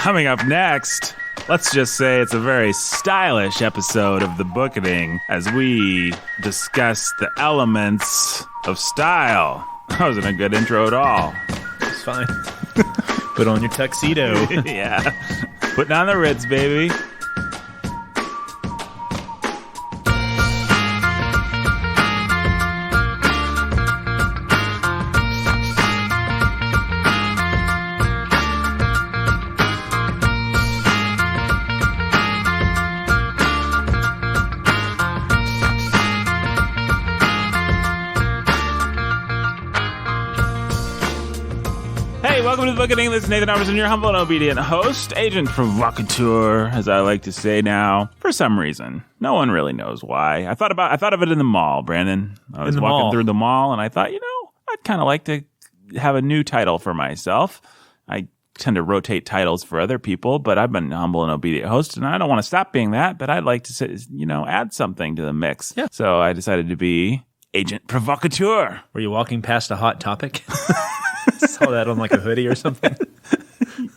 Coming up next, let's just say it's a very stylish episode of the Bookening as we discuss the elements of style. That wasn't a good intro at all. It's fine. Put on your tuxedo. Yeah. Putting on the Ritz, baby. Welcome to the Bookening. This is Nathan Alverson, your humble and obedient host, agent provocateur, as I like to say now. For some reason, no one really knows why. I thought of it in the mall, Brandon. I was walking through the mall, and I thought, I'd kind of like to have a new title for myself. I tend to rotate titles for other people, but I've been humble and obedient host, and I don't want to stop being that. But I'd like to say, add something to the mix. Yeah. So I decided to be agent provocateur. Were you walking past a hot topic? Saw that on like a hoodie or something.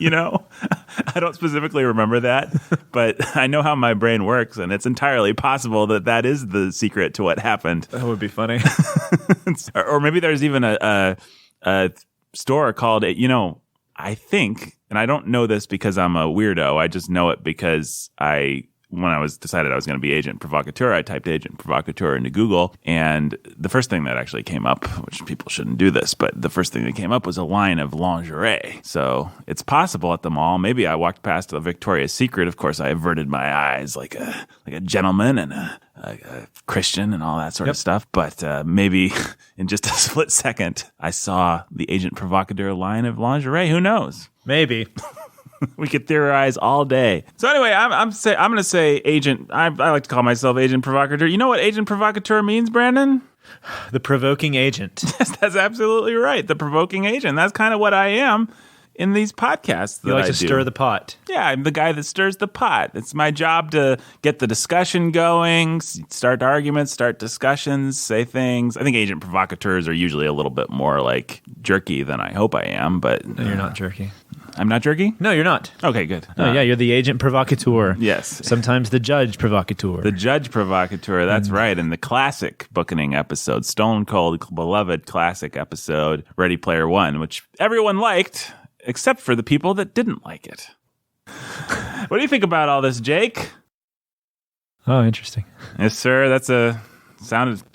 I don't specifically remember that, but I know how my brain works, and it's entirely possible that is the secret to what happened. That would be funny. Or maybe there's even a store called, I think, and I don't know this because I'm a weirdo. I just know it because when I decided I was going to be agent provocateur, I typed agent provocateur into Google, and the first thing that actually came up, which people shouldn't do this, but the first thing that came up was a line of lingerie. So it's possible at the mall. Maybe I walked past a Victoria's Secret. Of course, I averted my eyes like a gentleman and a Christian and all that sort of stuff. But maybe in just a split second, I saw the agent provocateur line of lingerie. Who knows? Maybe. We could theorize all day. So anyway, I'm going to say agent. I like to call myself agent provocateur. You know what agent provocateur means, Brandon? The provoking agent. Yes, that's absolutely right. The provoking agent. That's kind of what I am in these podcasts. You like to stir the pot. Yeah, I'm the guy that stirs the pot. It's my job to get the discussion going, start arguments, start discussions, say things. I think agent provocateurs are usually a little bit more like jerky than I hope I am, but no, you're not jerky. I'm not jerky? No, you're not. Okay, good. Yeah, you're the agent provocateur. Yes. Sometimes the judge provocateur. The judge provocateur, that's right. In the classic Bookening episode, Stone Cold, beloved classic episode, Ready Player One, which everyone liked, except for the people that didn't like it. What do you think about all this, Jake? Oh, interesting. Yes, sir. That's a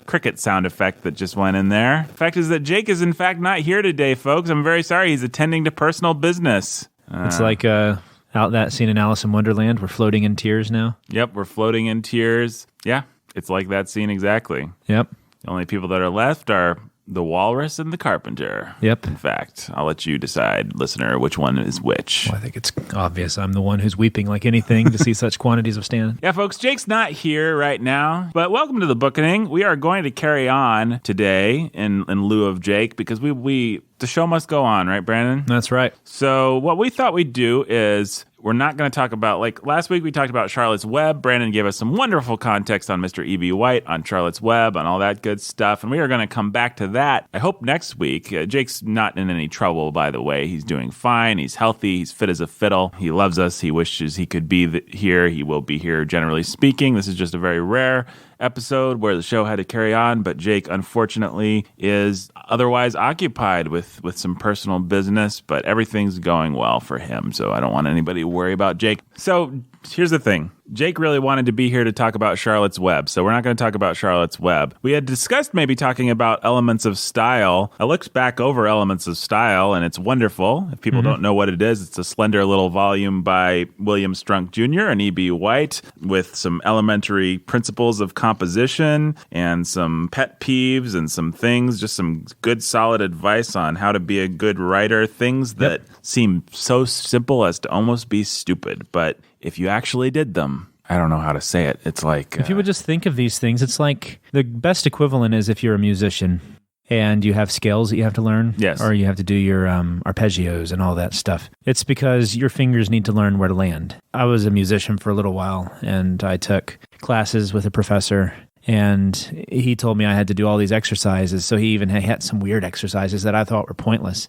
cricket sound effect that just went in there. The fact is that Jake is in fact not here today, folks. I'm very sorry. He's attending to personal business. It's like out that scene in Alice in Wonderland. We're floating in tears now. Yep, we're floating in tears. Yeah, it's like that scene exactly. Yep. The only people that are left are the walrus and the carpenter. Yep. In fact, I'll let you decide, listener, which one is which. Well, I think it's obvious. I'm the one who's weeping like anything to see such quantities of Stan. Yeah, folks, Jake's not here right now, but welcome to the Bookening. We are going to carry on today in lieu of Jake because the show must go on, right, Brandon? That's right. So what we thought we'd do is we're not going to talk about, like last week we talked about Charlotte's Web. Brandon gave us some wonderful context on Mr. E.B. White, on Charlotte's Web, on all that good stuff. And we are going to come back to that, I hope, next week. Jake's not in any trouble, by the way. He's doing fine. He's healthy. He's fit as a fiddle. He loves us. He wishes he could be here. He will be here, generally speaking. This is just a very rare episode where the show had to carry on, but Jake, unfortunately, is otherwise occupied with some personal business, but everything's going well for him, so I don't want anybody to worry about Jake. So here's the thing. Jake really wanted to be here to talk about Charlotte's Web, so we're not going to talk about Charlotte's Web. We had discussed maybe talking about Elements of Style. I looked back over Elements of Style, and it's wonderful. If people don't know what it is, it's a slender little volume by William Strunk Jr. and E.B. White with some elementary principles of composition and some pet peeves and some things, just some good solid advice on how to be a good writer, things that seem so simple as to almost be stupid, but if you actually did them, I don't know how to say it. It's like... if you would just think of these things, it's like the best equivalent is if you're a musician and you have scales that you have to learn. Yes. Or you have to do your arpeggios and all that stuff. It's because your fingers need to learn where to land. I was a musician for a little while, and I took classes with a professor, and he told me I had to do all these exercises. So he even had some weird exercises that I thought were pointless.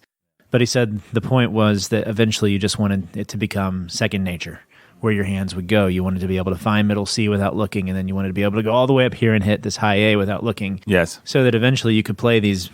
But he said the point was that eventually you just wanted it to become second nature, where your hands would go. You wanted to be able to find middle C without looking, and then you wanted to be able to go all the way up here and hit this high A without looking. Yes. So that eventually you could play these,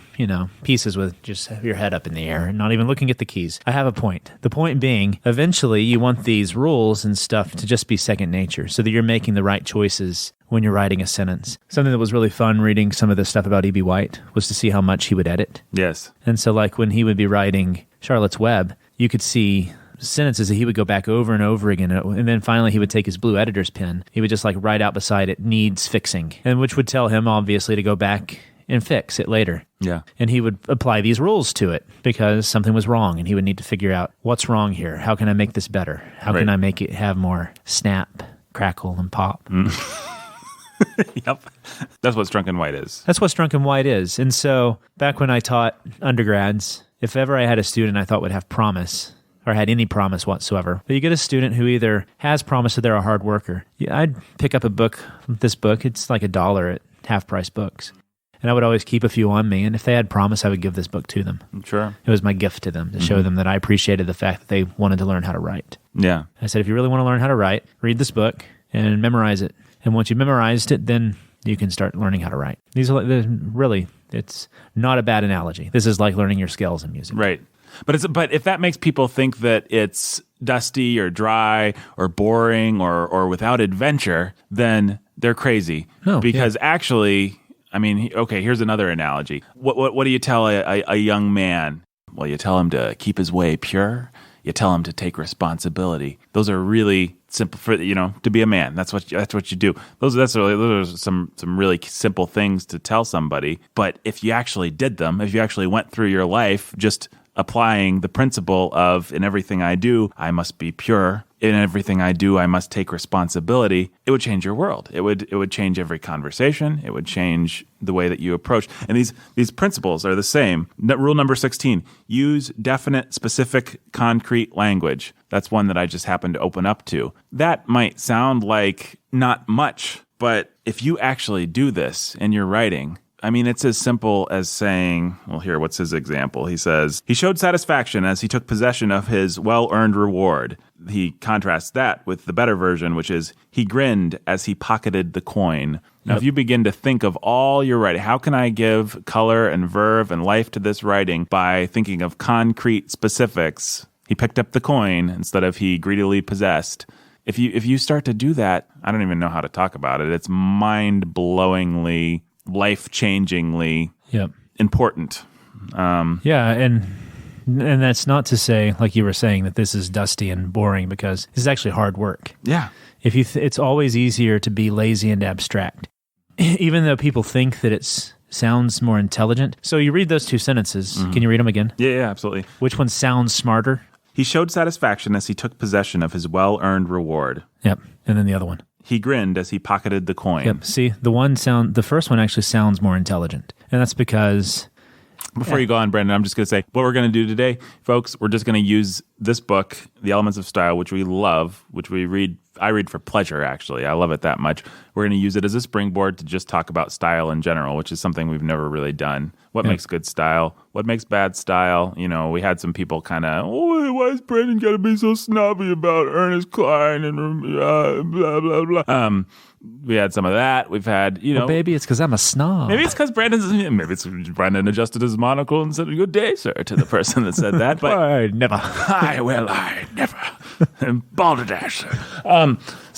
pieces with just your head up in the air and not even looking at the keys. I have a point. The point being, eventually you want these rules and stuff to just be second nature so that you're making the right choices when you're writing a sentence. Something that was really fun reading some of the stuff about E.B. White was to see how much he would edit. Yes. And so like when he would be writing Charlotte's Web, you could see sentences that he would go back over and over again, and then finally he would take his blue editor's pen. He would just like write out beside it, needs fixing, and which would tell him obviously to go back and fix it later. Yeah. And he would apply these rules to it because something was wrong, and he would need to figure out what's wrong here. How can I make this better? How can I make it have more snap, crackle, and pop? Yep. That's what Strunk and White is. That's what Strunk and White is. And so back when I taught undergrads, if ever I had a student I thought would have promise, or had any promise whatsoever. But you get a student who either has promise or they're a hard worker. Yeah, I'd pick up a book, this book, it's like $1 at half-price books. And I would always keep a few on me, and if they had promise, I would give this book to them. Sure. It was my gift to them, to show them that I appreciated the fact that they wanted to learn how to write. Yeah. I said, if you really want to learn how to write, read this book and memorize it. And once you've memorized it, then you can start learning how to write. These are really, it's not a bad analogy. This is like learning your scales in music. Right. But if that makes people think that it's dusty or dry or boring or without adventure, then they're crazy. No, because actually, I mean, okay, here's another analogy. What do you tell a young man? Well, you tell him to keep his way pure. You tell him to take responsibility. Those are really simple for to be a man. That's what you do. Those are some really simple things to tell somebody. But if you actually did them, if you actually went through your life just applying the principle of in everything I do, I must be pure. In everything I do, I must take responsibility. It would change your world. It would change every conversation. It would change the way that you approach. And these principles are the same. Rule number 16, use definite, specific, concrete language. That's one that I just happened to open up to. That might sound like not much, but if you actually do this in your writing, I mean, it's as simple as saying, well, here, what's his example? He says, he showed satisfaction as he took possession of his well-earned reward. He contrasts that with the better version, which is, he grinned as he pocketed the coin. Now, if you begin to think of all your writing, how can I give color and verve and life to this writing by thinking of concrete specifics? He picked up the coin instead of he greedily possessed. If you start to do that, I don't even know how to talk about it. It's mind-blowingly, life-changingly important. And that's not to say, like you were saying, that this is dusty and boring, because this is actually hard work. Yeah. If it's always easier to be lazy and abstract, even though people think that it sounds more intelligent. So you read those two sentences. Mm-hmm. Can you read them again? Yeah, absolutely. Which one sounds smarter? He showed satisfaction as he took possession of his well-earned reward. Yep. And then the other one. He grinned as he pocketed the coin. Yep. See, the first one actually sounds more intelligent. And that's because... Before you go on, Brandon, I'm just going to say what we're going to do today, folks. We're just going to use this book, The Elements of Style, which we love, which we read. I read for pleasure, actually. I love it that much. We're going to use it as a springboard to just talk about style in general, which is something we've never really done. What makes good style? What makes bad style? You know, we had some people kind of, why is Brandon got to be so snobby about Ernest Cline and blah, blah, blah. We had some of that. We've had, baby, it's because I'm a snob. Maybe it's because Brandon adjusted his monocle and said, "Good day, sir," to the person that said that. But I never. I never. And balderdash.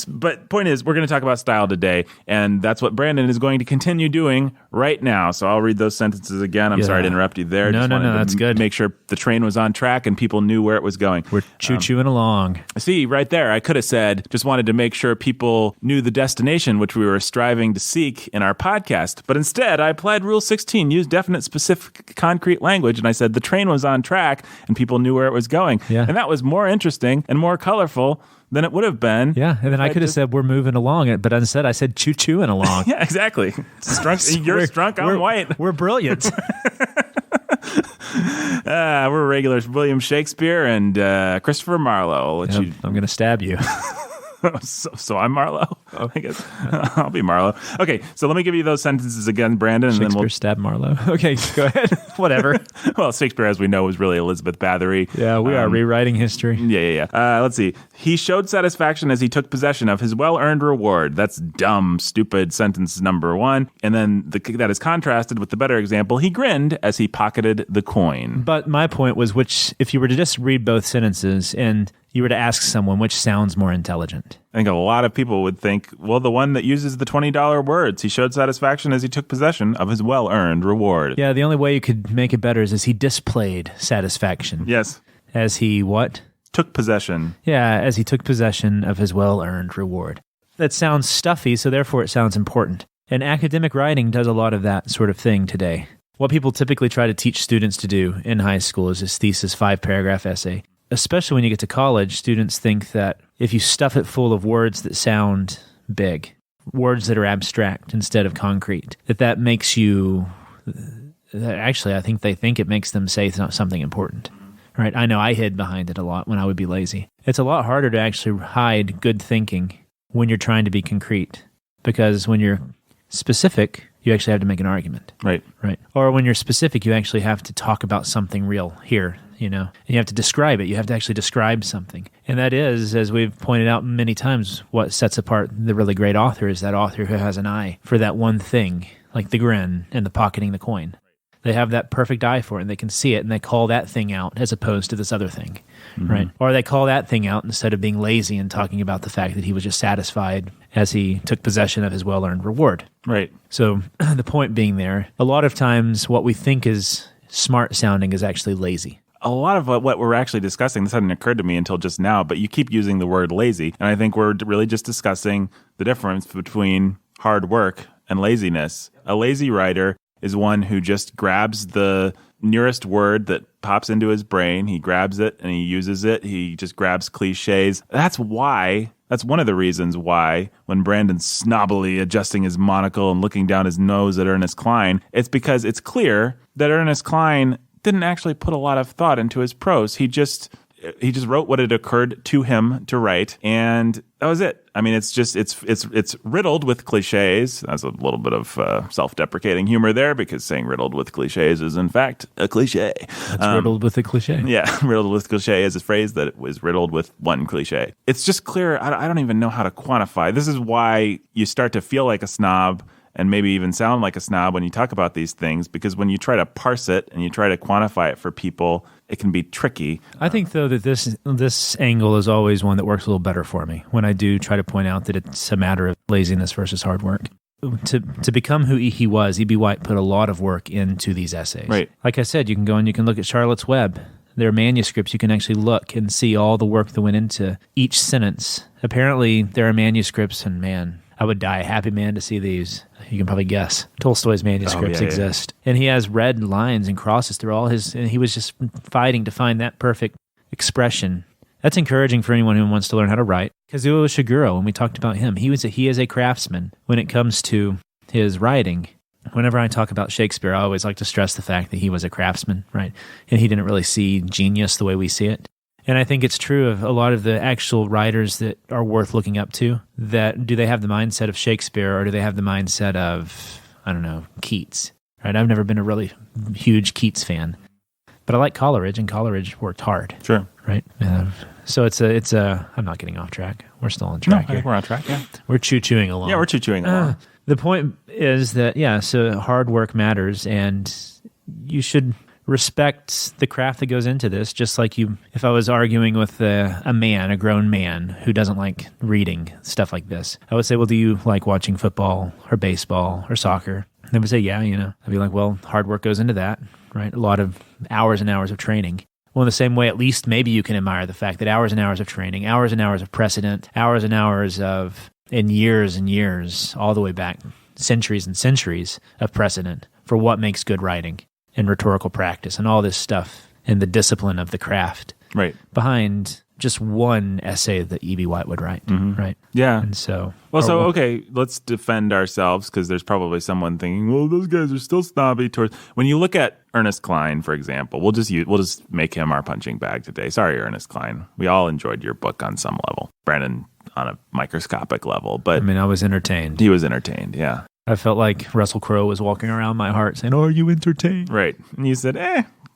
But point is, we're going to talk about style today, and that's what Brandon is going to continue doing right now. So I'll read those sentences again. I'm sorry to interrupt you there. No, that's good. Make sure the train was on track and people knew where it was going. We're choo-chooing along. See, right there, I could have said, just wanted to make sure people knew the destination which we were striving to seek in our podcast. But instead, I applied Rule 16, use definite, specific, concrete language, and I said the train was on track and people knew where it was going. Yeah. And that was more interesting and more colorful than it would have been. Yeah, and then I could have said we're moving along it, but instead I said choo-chooing along. Yeah, exactly. You're Strunk, I'm White. We're brilliant. We're regulars. William Shakespeare and Christopher Marlowe. I'm going to stab you. So I'm Marlowe. I guess I'll be Marlowe. Okay, so let me give you those sentences again, Brandon, and then Shakespeare we'll stabbed Marlowe. Okay, go ahead. Whatever. Well, Shakespeare, as we know, was really Elizabeth Bathory. Yeah, we are rewriting history. Yeah. Let's see. He showed satisfaction as he took possession of his well-earned reward. That's dumb, stupid sentence number one. And then that is contrasted with the better example. He grinned as he pocketed the coin. But my point was, if you were to just read both sentences and you were to ask someone which sounds more intelligent. I think a lot of people would think, well, the one that uses the $20 words. He showed satisfaction as he took possession of his well-earned reward. Yeah, the only way you could make it better is as he displayed satisfaction. Yes. As he what? Took possession. Yeah, as he took possession of his well-earned reward. That sounds stuffy, so therefore it sounds important. And academic writing does a lot of that sort of thing today. What people typically try to teach students to do in high school is this thesis 5-paragraph essay. Especially when you get to college, students think that if you stuff it full of words that sound big, words that are abstract instead of concrete, that makes you... Actually, I think they think it makes them say something important. Right? I know I hid behind it a lot when I would be lazy. It's a lot harder to actually hide good thinking when you're trying to be concrete, because when you're specific, you actually have to make an argument. Right. Or when you're specific, you actually have to talk about something real here, and you have to describe it. You have to actually describe something. And that is, as we've pointed out many times, what sets apart the really great author is that author who has an eye for that one thing, like the grin and the pocketing the coin. They have that perfect eye for it, and they can see it, and they call that thing out as opposed to this other thing, right? Or they call that thing out instead of being lazy and talking about the fact that he was just satisfied as he took possession of his well-earned reward. Right. So the point being there, a lot of times what we think is smart sounding is actually lazy. A lot of what we're actually discussing, this hadn't occurred to me until just now, but you keep using the word lazy, and I think we're really just discussing the difference between hard work and laziness. A lazy writer is one who just grabs the nearest word that pops into his brain. He grabs it and he uses it. He just grabs cliches. That's one of the reasons why when Brandon's snobbily adjusting his monocle and looking down his nose at Ernest Cline, it's because it's clear that Ernest Cline didn't actually put a lot of thought into his prose. He just wrote what had occurred to him to write, and that was it. I mean, it's riddled with cliches. That's a little bit of self-deprecating humor there, because saying riddled with cliches is in fact a cliche. It's riddled with a cliche. Yeah, riddled with cliche is a phrase that was riddled with one cliche. It's just clear. I don't even know how to quantify. This is why you start to feel like a snob and maybe even sound like a snob when you talk about these things, because when you try to parse it and you try to quantify it for people, it can be tricky. I think, though, that this angle is always one that works a little better for me when I do try to point out that it's a matter of laziness versus hard work. To become who he was, E.B. White put a lot of work into these essays. Right. Like I said, you can go and you can look at Charlotte's Web. Their manuscripts, you can actually look and see all the work that went into each sentence. Apparently, there are manuscripts, and man, I would die a happy man to see these. You can probably guess. Tolstoy's manuscripts exist. And he has red lines and crosses through all his, and he was just fighting to find that perfect expression. That's encouraging for anyone who wants to learn how to write. Kazuo Ishiguro, when we talked about him, he is a craftsman when it comes to his writing. Whenever I talk about Shakespeare, I always like to stress the fact that he was a craftsman, right? And he didn't really see genius the way we see it. And I think it's true of a lot of the actual writers that are worth looking up to, that do they have the mindset of Shakespeare, or do they have the mindset of, I don't know, Keats, right? I've never been a really huge Keats fan, but I like Coleridge, and Coleridge worked hard. Sure. Right? So it's a, I'm not getting off track. We're still on track here. We're on track, yeah. We're choo-chooing along. Yeah, we're choo-chooing along. The point is that, so hard work matters, and you should respect the craft that goes into this, just like if I was arguing with a grown man who doesn't like reading stuff like this, I would say, well, do you like watching football or baseball or soccer? And they would say, yeah, I'd be like, well, hard work goes into that, right? A lot of hours and hours of training. Well, in the same way, at least maybe you can admire the fact that hours and hours of training, hours and hours of precedent, hours and hours and years, all the way back, centuries and centuries of precedent for what makes good writing and rhetorical practice and all this stuff and the discipline of the craft behind just one essay that E.B. White would write, right? Yeah. And so... okay, let's defend ourselves, because there's probably someone thinking, well, those guys are still snobby towards... When you look at Ernest Cline, for example, we'll just make him our punching bag today. Sorry, Ernest Cline. We all enjoyed your book on some level. Brandon on a microscopic level. But I mean, I was entertained. he was entertained, yeah. I felt like Russell Crowe was walking around my heart saying, "Are you entertained?" Right. And you said,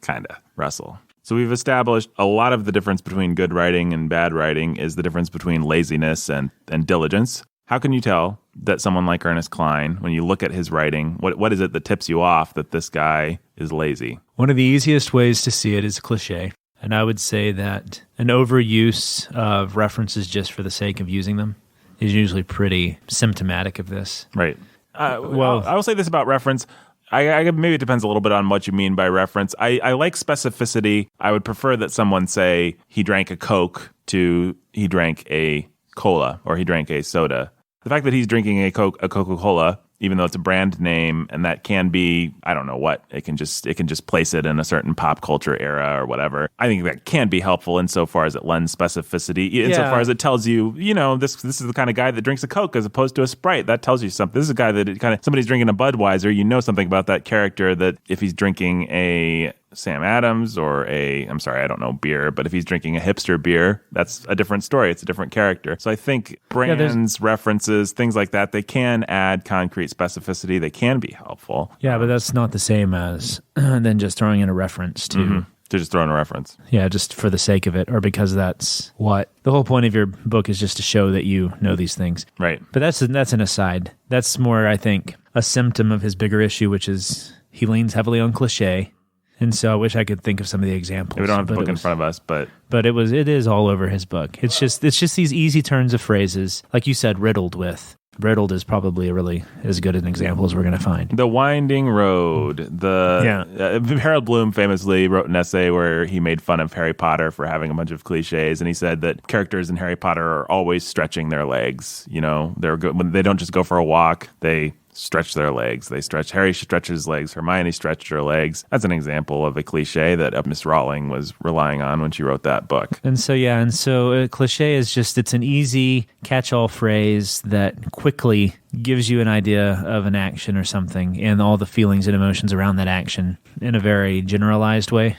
kind of, Russell. So we've established a lot of the difference between good writing and bad writing is the difference between laziness and diligence. How can you tell that someone like Ernest Cline, when you look at his writing, what is it that tips you off that this guy is lazy? One of the easiest ways to see it is cliche. And I would say that an overuse of references just for the sake of using them is usually pretty symptomatic of this. Right. Well, I will say this about reference. I maybe it depends a little bit on what you mean by reference. I like specificity. I would prefer that someone say he drank a Coke to he drank a cola or he drank a soda. The fact that he's drinking a Coca-Cola, even though it's a brand name, and that can be, I don't know what, it can just place it in a certain pop culture era or whatever. I think that can be helpful insofar as it lends specificity, insofar as it tells you, this is the kind of guy that drinks a Coke as opposed to a Sprite. That tells you something. This is a guy that somebody's drinking a Budweiser. You know something about that character that if he's drinking a Sam Adams or I don't know beer, but if he's drinking a hipster beer, that's a different story. It's a different character. So I think brands, references, things like that, they can add concrete specificity. They can be helpful. Yeah, but that's not the same as then just throwing in a reference to just throw in a reference. Yeah, just for the sake of it, or because that's what the whole point of your book is, just to show that you know these things. Right. But that's an aside. That's more, I think, a symptom of his bigger issue, which is he leans heavily on cliche. And so I wish I could think of some of the examples. We don't have the book in front of us, but it is all over his book. It's just these easy turns of phrases, like you said, riddled with. Riddled is probably really as good an example as we're going to find. The Winding Road. Harold Bloom famously wrote an essay where he made fun of Harry Potter for having a bunch of cliches, and he said that characters in Harry Potter are always stretching their legs. They're good when they don't just go for a walk; they stretch their legs. Harry stretches his legs. Hermione stretched her legs. That's an example of a cliche that Miss Rowling was relying on when she wrote that book. And so a cliche is just, it's an easy catch-all phrase that quickly gives you an idea of an action or something and all the feelings and emotions around that action in a very generalized way.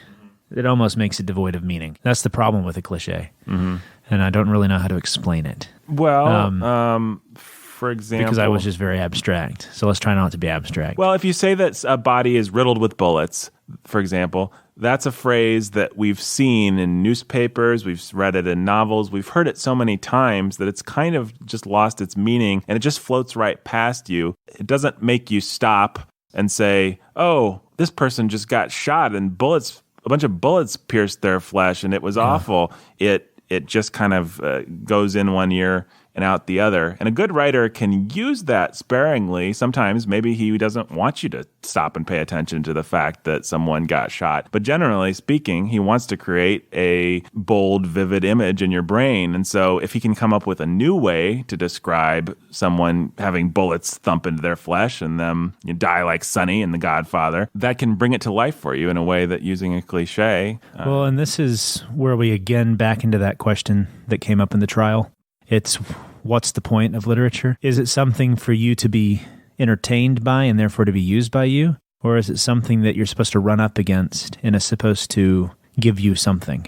It almost makes it devoid of meaning. That's the problem with a cliche. Mm-hmm. And I don't really know how to explain it. Well, for example, because I was just very abstract. So let's try not to be abstract. Well, if you say that a body is riddled with bullets, for example, that's a phrase that we've seen in newspapers, we've read it in novels, we've heard it so many times that it's kind of just lost its meaning and it just floats right past you. It doesn't make you stop and say, oh, this person just got shot and a bunch of bullets pierced their flesh and it was awful. It just kind of goes in one ear and out the other. And a good writer can use that sparingly. Sometimes maybe he doesn't want you to stop and pay attention to the fact that someone got shot. But generally speaking, he wants to create a bold, vivid image in your brain. And so if he can come up with a new way to describe someone having bullets thump into their flesh and them die like Sonny in The Godfather, that can bring it to life for you in a way that using a cliche. Well, and this is where we again back into that question that came up in the trial. It's, what's the point of literature? Is it something for you to be entertained by and therefore to be used by you? Or is it something that you're supposed to run up against and is supposed to give you something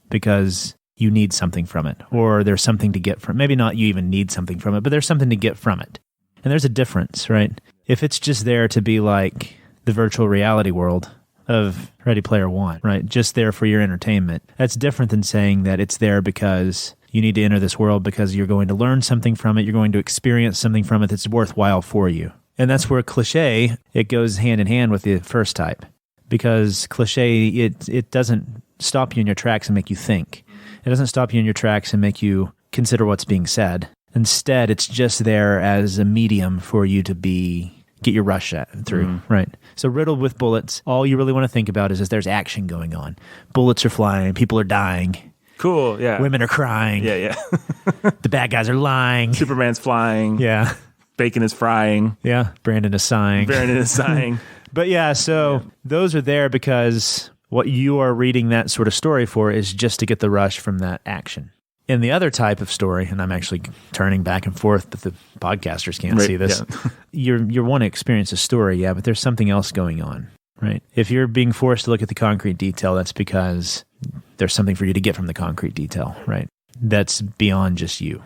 because you need something from it? Or there's something to get from it. Maybe not you even need something from it, but there's something to get from it. And there's a difference, right? If it's just there to be like the virtual reality world of Ready Player One, right? Just there for your entertainment. That's different than saying that it's there because you need to enter this world because you're going to learn something from it. You're going to experience something from it that's worthwhile for you. And that's where cliche, it goes hand in hand with the first type. Because cliche, it doesn't stop you in your tracks and make you think. It doesn't stop you in your tracks and make you consider what's being said. Instead, it's just there as a medium for you to get your rush through, right? So riddled with bullets, all you really want to think about is there's action going on. Bullets are flying, people are dying. Cool, yeah. Women are crying. Yeah. The bad guys are lying. Superman's flying. Yeah. Bacon is frying. Yeah. Brandon is sighing. But yeah, so those are there because what you are reading that sort of story for is just to get the rush from that action. In the other type of story, and I'm actually turning back and forth, but the podcasters can't see this. Yeah. You want to experience a story, yeah, but there's something else going on, right? If you're being forced to look at the concrete detail, that's because there's something for you to get from the concrete detail, right? That's beyond just you.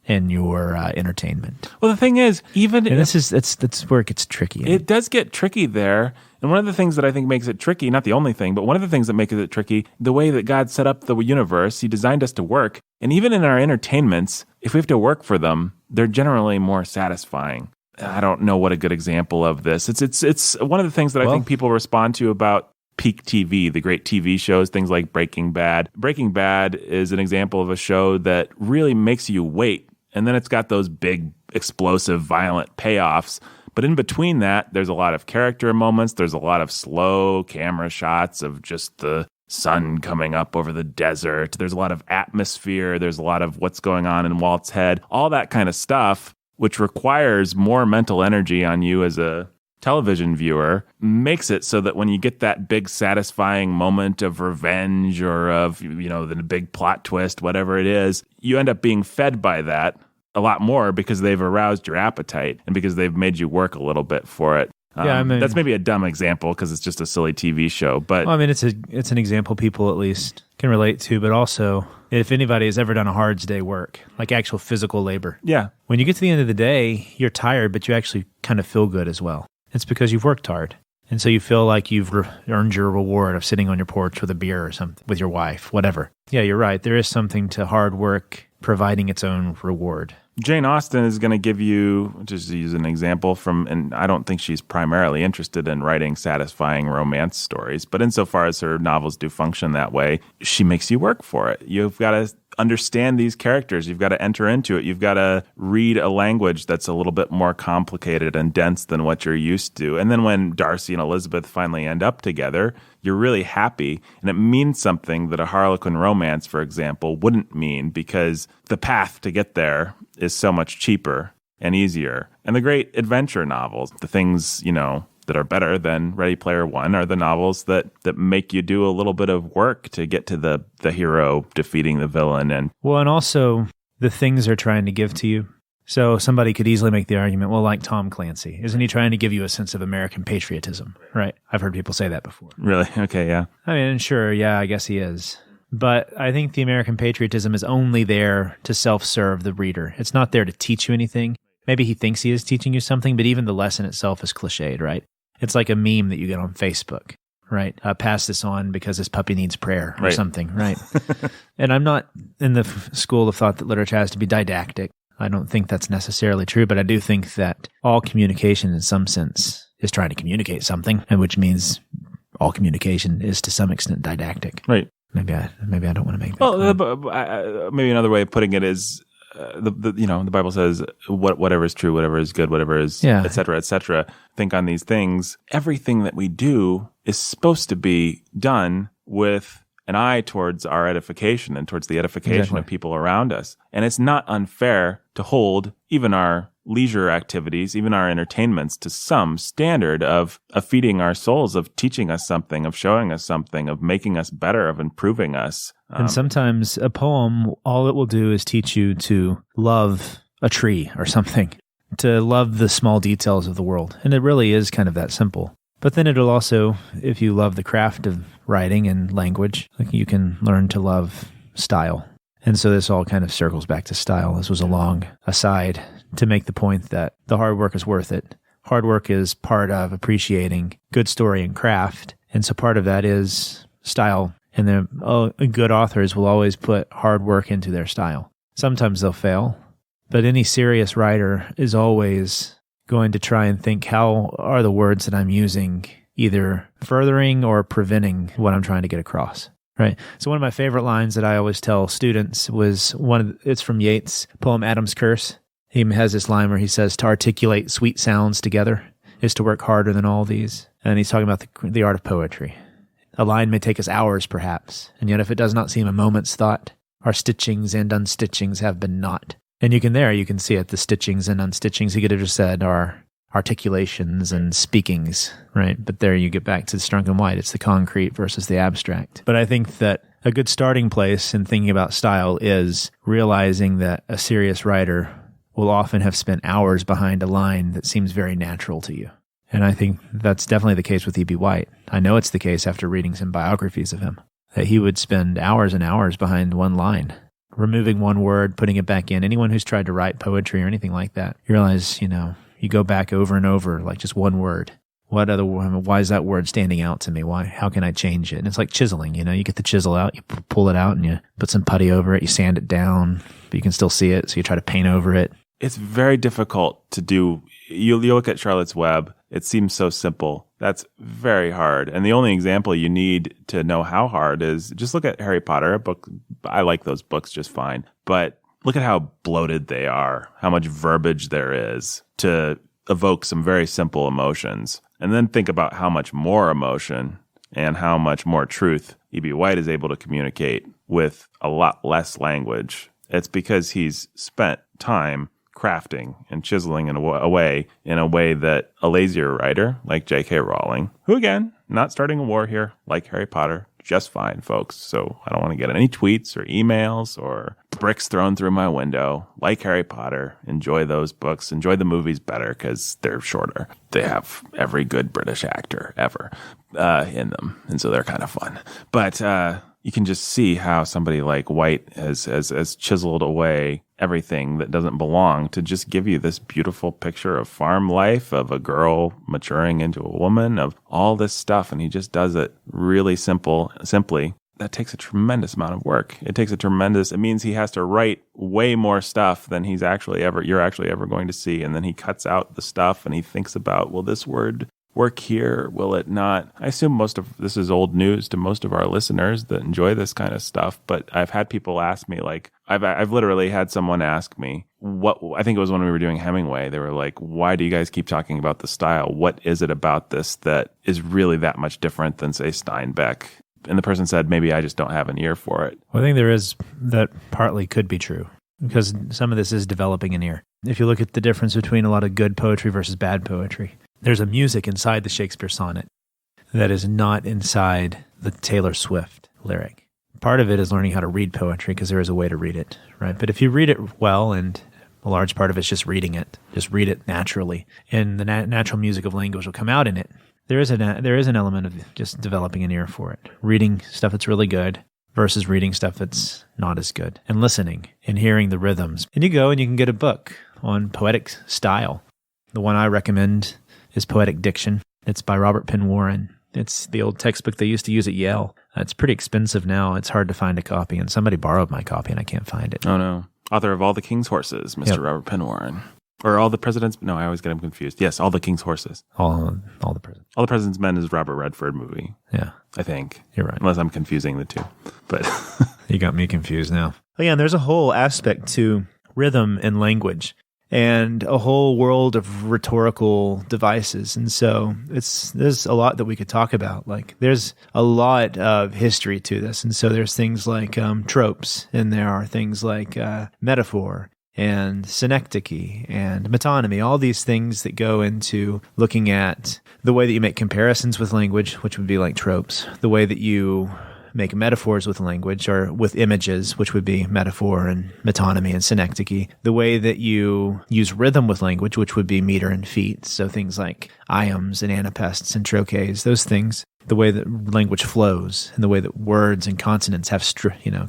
in your entertainment. Well, the thing is, that's where it gets tricky. It does get tricky there. And one of the things that I think makes it tricky, not the only thing, but one of the things that makes it tricky, the way that God set up the universe, he designed us to work. And even in our entertainments, if we have to work for them, they're generally more satisfying. I don't know what a good example of this. It's one of the things that I think people respond to about peak TV, the great TV shows, things like Breaking Bad. Breaking Bad is an example of a show that really makes you wait. And then it's got those big, explosive, violent payoffs. But in between that, there's a lot of character moments. There's a lot of slow camera shots of just the sun coming up over the desert. There's a lot of atmosphere. There's a lot of what's going on in Walt's head. All that kind of stuff, which requires more mental energy on you as a television viewer, makes it so that when you get that big satisfying moment of revenge or of, the big plot twist, whatever it is, you end up being fed by that a lot more because they've aroused your appetite and because they've made you work a little bit for it. That's maybe a dumb example because it's just a silly TV show, but it's an example people at least can relate to, but also if anybody has ever done a hard day's work, like actual physical labor. Yeah. When you get to the end of the day, you're tired, but you actually kind of feel good as well. It's because you've worked hard. And so you feel like you've earned your reward of sitting on your porch with a beer or something with your wife, whatever. Yeah, you're right. There is something to hard work providing its own reward. Jane Austen is going to give you, just to use an example and I don't think she's primarily interested in writing satisfying romance stories, but insofar as her novels do function that way, she makes you work for it. You've got to understand these characters. You've got to enter into it. You've got to read a language that's a little bit more complicated and dense than what you're used to. And then when Darcy and Elizabeth finally end up together, you're really happy. And it means something that a Harlequin romance, for example, wouldn't mean because the path to get there is so much cheaper and easier. And the great adventure novels, the things, that are better than Ready Player One are the novels that make you do a little bit of work to get to the hero defeating the villain. And also the things they're trying to give to you. So somebody could easily make the argument, well, like Tom Clancy, isn't he trying to give you a sense of American patriotism? Right. I've heard people say that before. Really? Okay, yeah. I mean, sure, yeah, I guess he is. But I think the American patriotism is only there to self-serve the reader. It's not there to teach you anything. Maybe he thinks he is teaching you something, but even the lesson itself is cliched, right? It's like a meme that you get on Facebook, right? Pass this on because this puppy needs prayer or something, right? And I'm not in the school of thought that literature has to be didactic. I don't think that's necessarily true, but I do think that all communication in some sense is trying to communicate something, and which means all communication is to some extent didactic. Right. Maybe I don't want to make that Well, maybe another way of putting it is the Bible says whatever is true, whatever is good, whatever is et cetera, et cetera. Think on these things. Everything that we do is supposed to be done with an eye towards our edification and towards the edification of people around us. And it's not unfair to hold even our leisure activities, even our entertainments, to some standard of feeding our souls, of teaching us something, of showing us something, of making us better, of improving us. And sometimes a poem, all it will do is teach you to love a tree or something, to love the small details of the world. And it really is kind of that simple. But then it'll also, if you love the craft of writing and language, you can learn to love style. And so this all kind of circles back to style. This was a long aside to make the point that the hard work is worth it. Hard work is part of appreciating good story and craft. And so part of that is style. And then good authors will always put hard work into their style. Sometimes they'll fail, but any serious writer is always going to try and think, how are the words that I'm using either furthering or preventing what I'm trying to get across? Right. So one of my favorite lines that I always tell students was it's from Yeats' poem Adam's Curse. He has this line where he says, to articulate sweet sounds together is to work harder than all these. And he's talking about the art of poetry. A line may take us hours, perhaps, and yet if it does not seem a moment's thought, our stitchings and unstitchings have been not. And you can see it, the stitchings and unstitchings. He could have just said are articulations and speakings, right? But there you get back to the Strunk and White. It's the concrete versus the abstract. But I think that a good starting place in thinking about style is realizing that a serious writer will often have spent hours behind a line that seems very natural to you. And I think that's definitely the case with E.B. White. I know it's the case after reading some biographies of him, that he would spend hours and hours behind one line, removing one word, putting it back in. Anyone who's tried to write poetry or anything like that, you realize, you go back over and over, like just one word. Why is that word standing out to me? How can I change it? And it's like chiseling, you get the chisel out, you pull it out and you put some putty over it, you sand it down, but you can still see it. So you try to paint over it. It's very difficult to do. You look at Charlotte's Web, it seems so simple. That's very hard. And the only example you need to know how hard is just look at Harry Potter, a book. I like those books just fine. But look at how bloated they are, how much verbiage there is to evoke some very simple emotions. And then think about how much more emotion and how much more truth E.B. White is able to communicate with a lot less language. It's because he's spent time crafting and chiseling away in a way that a lazier writer like J.K. Rowling, who again, not starting a war here like Harry Potter, just fine, folks. So I don't want to get any tweets or emails or bricks thrown through my window. Like Harry Potter, enjoy those books. Enjoy the movies better because they're shorter. They have every good British actor ever in them, and so they're kind of fun. But you can just see how somebody like White has chiseled away everything that doesn't belong to just give you this beautiful picture of farm life, of a girl maturing into a woman, of all this stuff. And he just does it really simply. That takes a tremendous amount of work. It means he has to write way more stuff than you're actually ever going to see. And then he cuts out the stuff and he thinks about, will this word work here? Will it not? I assume most of this is old news to most of our listeners that enjoy this kind of stuff. But I've had people ask me, like, I've literally had someone ask me, I think it was when we were doing Hemingway. They were like, why do you guys keep talking about the style? What is it about this that is really that much different than, say, Steinbeck? And the person said, maybe I just don't have an ear for it. Well, I think that partly could be true because some of this is developing an ear. If you look at the difference between a lot of good poetry versus bad poetry, there's a music inside the Shakespeare sonnet that is not inside the Taylor Swift lyric. Part of it is learning how to read poetry because there is a way to read it, right? But if you read it well, and a large part of it's just reading it, just read it naturally, and the natural music of language will come out in it. There is an element of just developing an ear for it, reading stuff that's really good versus reading stuff that's not as good, and listening and hearing the rhythms. And you go and you can get a book on poetic style. The one I recommend is Poetic Diction. It's by Robert Penn Warren. It's the old textbook they used to use at Yale. It's pretty expensive now. It's hard to find a copy, and somebody borrowed my copy, and I can't find it. Oh, no. Author of All the King's Horses, Mr. Robert Penn Warren. Or All the President's... No, I always get him confused. Yes, All the King's Horses. All the Presidents. All the President's Men is Robert Redford movie. Yeah. I think. You're right. Unless I'm confusing the two. But you got me confused now. Well, yeah, and there's a whole aspect to rhythm and language and a whole world of rhetorical devices. And so there's a lot that we could talk about. Like there's a lot of history to this. And so there's things like tropes, and there are things like metaphor and synecdoche and metonymy, all these things that go into looking at the way that you make comparisons with language, which would be like tropes, the way that you make metaphors with language or with images, which would be metaphor and metonymy and synecdoche, the way that you use rhythm with language, which would be meter and feet, so things like iambs and anapaests and trochees, those things, the way that language flows and the way that words and consonants have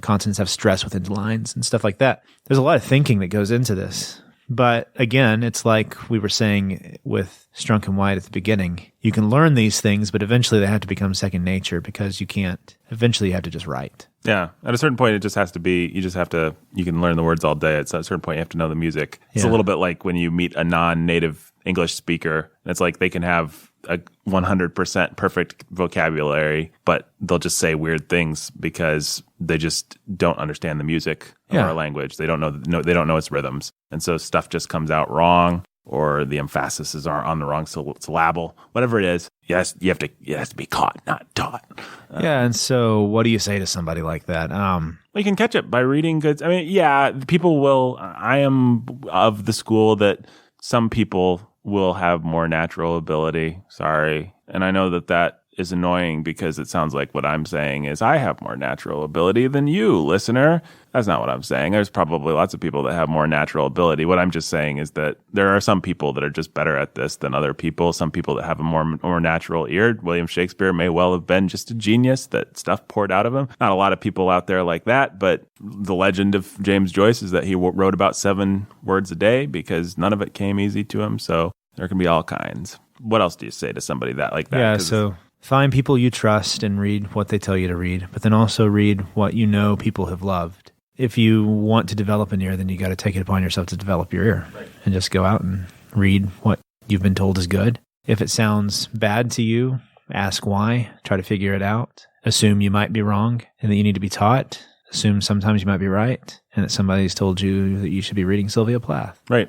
consonants have stress within lines and stuff like that. There's a lot of thinking that goes into this. But again, it's like we were saying with Strunk and White at the beginning. You can learn these things, but eventually they have to become second nature because you can't. Eventually you have to just write. Yeah. At a certain point, it just has to be, you can learn the words all day. At a certain point, you have to know the music. It's a little bit like when you meet a non-native English speaker. It's like they can have a 100% perfect vocabulary, but they'll just say weird things because they just don't understand the music of our language. They don't know its rhythms. And so stuff just comes out wrong, or the emphasis are on the wrong syllable, whatever it is. Yes, it has to be caught, not taught. And so what do you say to somebody like that? Well, you can catch it by reading good. I mean, people will. I am of the school that some people will have more natural ability. Sorry. And I know that is annoying because it sounds like what I'm saying is I have more natural ability than you, listener. That's not what I'm saying. There's probably lots of people that have more natural ability. What I'm just saying is that there are some people that are just better at this than other people. Some people that have a more natural ear. William Shakespeare may well have been just a genius that stuff poured out of him. Not a lot of people out there like that, but the legend of James Joyce is that he wrote about 7 words a day because none of it came easy to him. So there can be all kinds. What else do you say to somebody like that? Yeah, so find people you trust and read what they tell you to read, but then also read what you know people have loved. If you want to develop an ear, then you got to take it upon yourself to develop your ear and just go out and read what you've been told is good. If it sounds bad to you, ask why, try to figure it out. Assume you might be wrong and that you need to be taught. Assume sometimes you might be right and that somebody's told you that you should be reading Sylvia Plath. Right.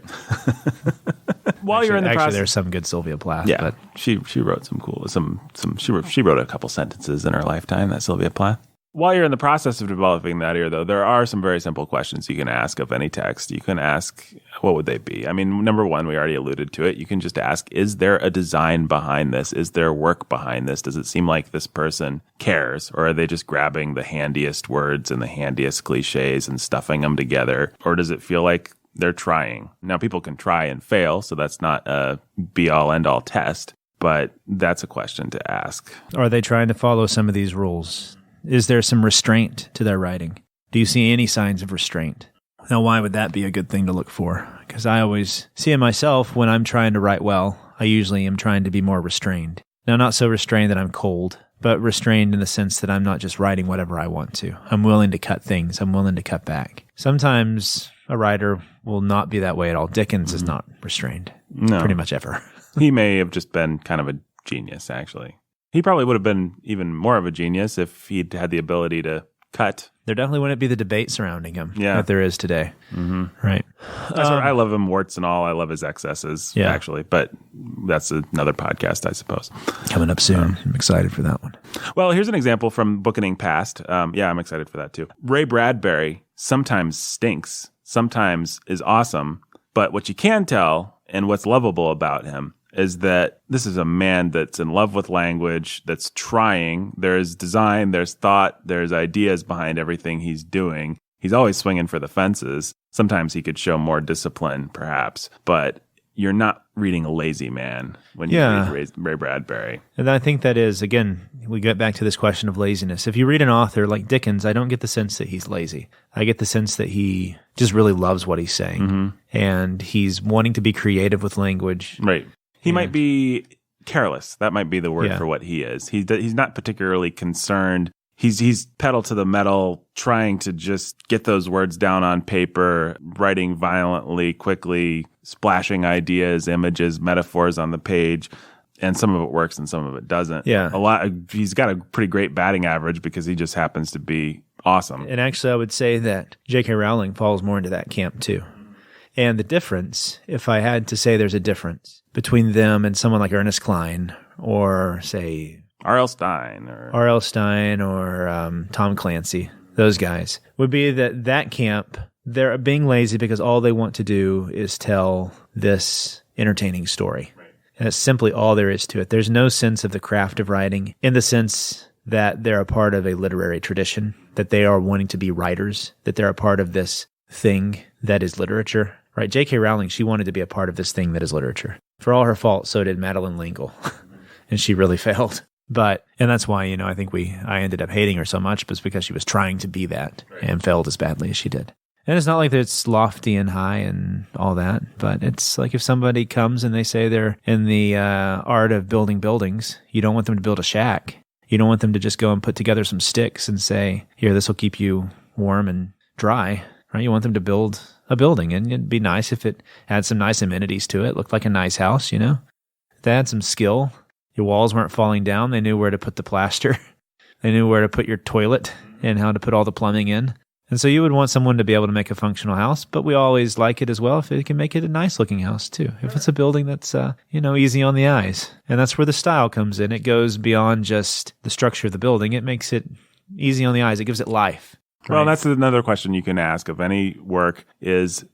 While you're in the process, there's some good Sylvia Plath. Yeah, but she wrote some cool she wrote a couple sentences in her lifetime. That Sylvia Plath. While you're in the process of developing that ear, though, there are some very simple questions you can ask of any text. You can ask, what would they be? I mean, number one, we already alluded to it. You can just ask, is there a design behind this? Is there work behind this? Does it seem like this person cares? Or are they just grabbing the handiest words and the handiest cliches and stuffing them together? Or does it feel like they're trying? Now, people can try and fail, so that's not a be-all, end-all test, but that's a question to ask. Are they trying to follow some of these rules? Is there some restraint to their writing? Do you see any signs of restraint? Now, why would that be a good thing to look for? Because I always see in myself when I'm trying to write well, I usually am trying to be more restrained. Now, not so restrained that I'm cold, but restrained in the sense that I'm not just writing whatever I want to. I'm willing to cut things. I'm willing to cut back. Sometimes a writer will not be that way at all. Dickens is not restrained, pretty much ever. He may have just been kind of a genius, actually. He probably would have been even more of a genius if he'd had the ability to cut. There definitely wouldn't be the debate surrounding him that there is today. Mm-hmm. Right. I love him, warts and all. I love his excesses, actually. But that's another podcast, I suppose. Coming up soon. I'm excited for that one. Well, here's an example from Bookening Past. I'm excited for that, too. Ray Bradbury sometimes stinks, sometimes is awesome. But what you can tell and what's lovable about him is that this is a man that's in love with language, that's trying. There's design, there's thought, there's ideas behind everything he's doing. He's always swinging for the fences. Sometimes he could show more discipline, perhaps, but you're not reading a lazy man when you read Ray Bradbury. And I think that is, again, we get back to this question of laziness. If you read an author like Dickens, I don't get the sense that he's lazy. I get the sense that he just really loves what he's saying. And he's wanting to be creative with language. Right. He might be careless. That might be the word for what he is. He's not particularly concerned. He's pedal to the metal, trying to just get those words down on paper, writing violently, quickly, splashing ideas, images, metaphors on the page. And some of it works and some of it doesn't. Yeah. He's got a pretty great batting average because he just happens to be awesome. And actually, I would say that J.K. Rowling falls more into that camp too. And the difference, if I had to say there's a difference between them and someone like Ernest Cline or, say, R.L. Stein or Tom Clancy, those guys, would be that camp, they're being lazy because all they want to do is tell this entertaining story. Right. And that's simply all there is to it. There's no sense of the craft of writing in the sense that they're a part of a literary tradition, that they are wanting to be writers, that they're a part of this thing that is literature. Right, J.K. Rowling, she wanted to be a part of this thing that is literature. For all her faults, so did Madeleine L'Engle, and she really failed. And that's why, I think I ended up hating her so much, was because she was trying to be that and failed as badly as she did. And it's not like that it's lofty and high and all that, but it's like if somebody comes and they say they're in the art of building buildings, you don't want them to build a shack. You don't want them to just go and put together some sticks and say, here, this will keep you warm and dry. Right? You want them to build a building, and it'd be nice if it had some nice amenities to it, looked like a nice house, If they had some skill, your walls weren't falling down, they knew where to put the plaster, they knew where to put your toilet and how to put all the plumbing in. And so you would want someone to be able to make a functional house, but we always like it as well if they can make it a nice looking house too. If it's a building that's, easy on the eyes. And that's where the style comes in. It goes beyond just the structure of the building. It makes it easy on the eyes. It gives it life. Well, that's another question you can ask of any work is,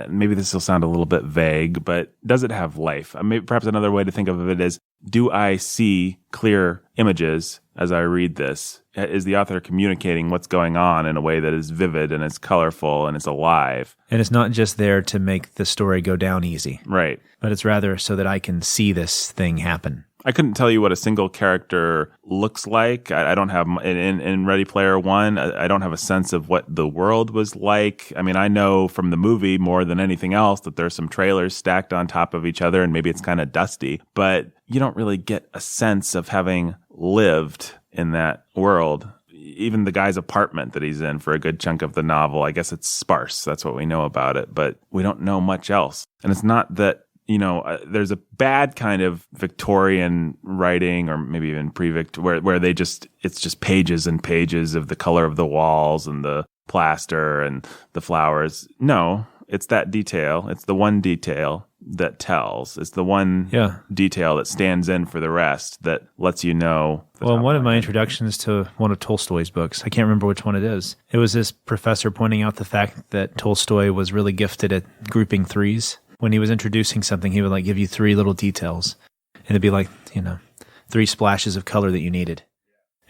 maybe this will sound a little bit vague, but does it have life? Maybe perhaps another way to think of it is, do I see clear images as I read this? Is the author communicating what's going on in a way that is vivid and it's colorful and it's alive? And it's not just there to make the story go down easy. Right. But it's rather so that I can see this thing happen. I couldn't tell you what a single character looks like. I don't have, in Ready Player One, I don't have a sense of what the world was like. I mean, I know from the movie more than anything else that there's some trailers stacked on top of each other and maybe it's kind of dusty, but you don't really get a sense of having lived in that world. Even the guy's apartment that he's in for a good chunk of the novel, I guess it's sparse. That's what we know about it, but we don't know much else. And it's not that, there's a bad kind of Victorian writing, or maybe even pre-Vict, where it's just pages and pages of the color of the walls and the plaster and the flowers. No, it's that detail. It's the one detail that tells. It's the one detail that stands in for the rest, that lets you know. Well, one of my introductions to one of Tolstoy's books, I can't remember which one it is. It was this professor pointing out the fact that Tolstoy was really gifted at grouping threes. When he was introducing something, he would give you 3 little details, and it'd be 3 splashes of color that you needed.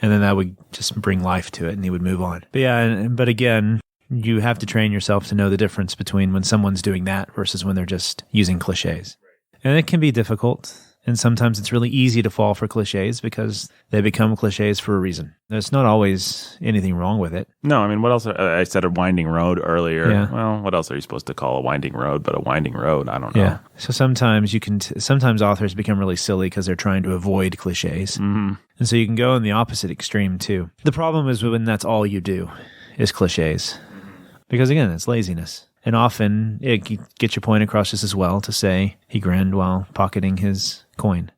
And then that would just bring life to it, and he would move on. But again, you have to train yourself to know the difference between when someone's doing that versus when they're just using cliches. And it can be difficult. And sometimes it's really easy to fall for cliches because they become cliches for a reason. There's not always anything wrong with it. No, I mean, what else? I said a winding road earlier. Yeah. Well, what else are you supposed to call a winding road but a winding road? I don't know. Yeah. So sometimes sometimes authors become really silly because they're trying to avoid cliches. Mm-hmm. And so you can go in the opposite extreme too. The problem is when that's all you do is cliches. Because again, it's laziness. And often it gets your point across just as well to say he grinned while pocketing his coin,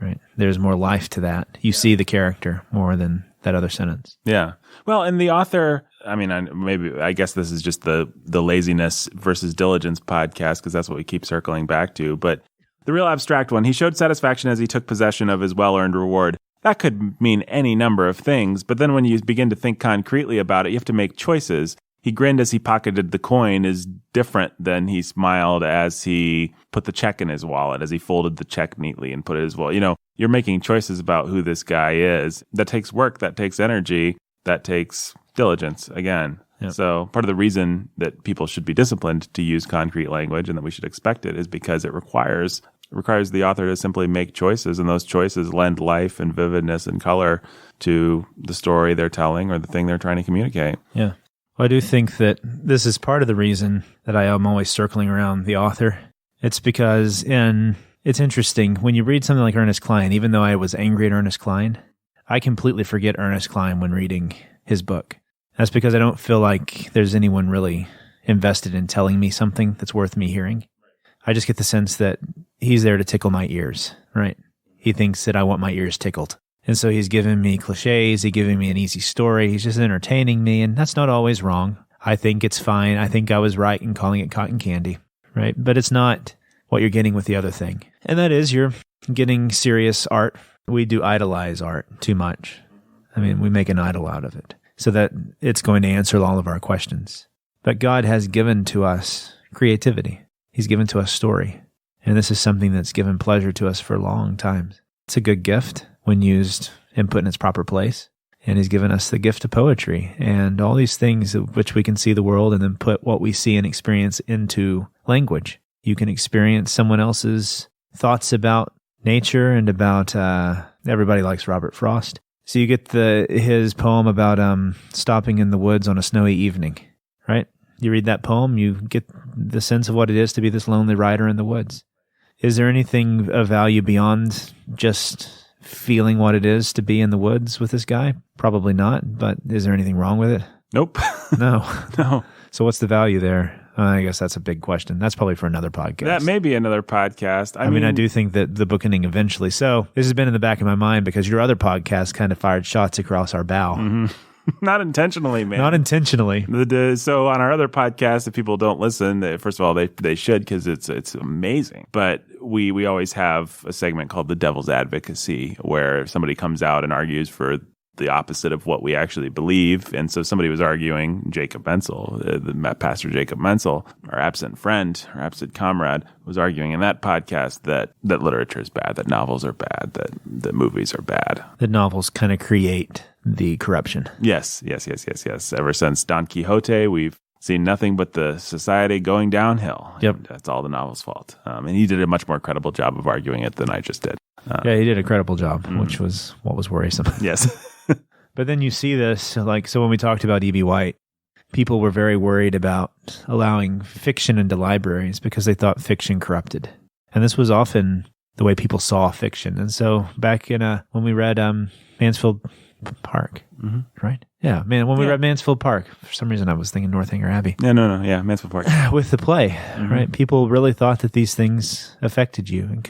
right? There's more life to that. You see the character more than that other sentence. Yeah. Well, and the author, I guess this is just the laziness versus diligence podcast, because that's what we keep circling back to. But the real abstract one, he showed satisfaction as he took possession of his well-earned reward. That could mean any number of things, but then when you begin to think concretely about it, you have to make choices. He grinned as he pocketed the coin is different than he smiled as he put the check in his wallet, as he folded the check neatly and put it in his wallet. You're making choices about who this guy is. That takes work, that takes energy, that takes diligence again. Yep. So part of the reason that people should be disciplined to use concrete language and that we should expect it is because it requires the author to simply make choices, and those choices lend life and vividness and color to the story they're telling or the thing they're trying to communicate. Yeah. Well, I do think that this is part of the reason that I am always circling around the author. It's because it's interesting. When you read something like Ernest Cline, even though I was angry at Ernest Cline, I completely forget Ernest Cline when reading his book. That's because I don't feel like there's anyone really invested in telling me something that's worth me hearing. I just get the sense that he's there to tickle my ears, right? He thinks that I want my ears tickled. And so he's giving me cliches, he's giving me an easy story, he's just entertaining me, and that's not always wrong. I think it's fine. I think I was right in calling it cotton candy, right? But it's not what you're getting with the other thing. And that is, you're getting serious art. We do idolize art too much. We make an idol out of it so that it's going to answer all of our questions. But God has given to us creativity. He's given to us story. And this is something that's given pleasure to us for long times. It's a good gift when used and put in its proper place. And he's given us the gift of poetry and all these things of which we can see the world and then put what we see and experience into language. You can experience someone else's thoughts about nature and about, everybody likes Robert Frost. So you get his poem about stopping in the woods on a snowy evening, right? You read that poem, you get the sense of what it is to be this lonely rider in the woods. Is there anything of value beyond just feeling what it is to be in the woods with this guy? Probably not, but is there anything wrong with it? Nope. No. So what's the value there? I guess that's a big question. That's probably for another podcast. That may be another podcast. I mean, I do think that the Bookening eventually. So this has been in the back of my mind because your other podcast kind of fired shots across our bow. Mm-hmm. Not intentionally, man. Not intentionally. So on our other podcast, if people don't listen, first of all, they should, because it's amazing. But we always have a segment called The Devil's Advocacy, where somebody comes out and argues for the opposite of what we actually believe. And so somebody was arguing, Jacob Menzel, Pastor Jacob Menzel, our absent friend, our absent comrade, was arguing in that podcast that literature is bad, that novels are bad, that movies are bad. The novels kind of create the corruption. Yes. Ever since Don Quixote, we've seen nothing but the society going downhill. Yep. And that's all the novel's fault. And he did a much more credible job of arguing it than I just did. Yeah, he did a credible job, which was what was worrisome. Yes. But then you see this, so when we talked about E.B. White, people were very worried about allowing fiction into libraries because they thought fiction corrupted. And this was often the way people saw fiction. And so back in when we read Mansfield Park, right? Yeah, man. When we read Mansfield Park, for some reason I was thinking Northanger Abbey. No. Yeah, Mansfield Park. With the play, right? People really thought that these things affected you and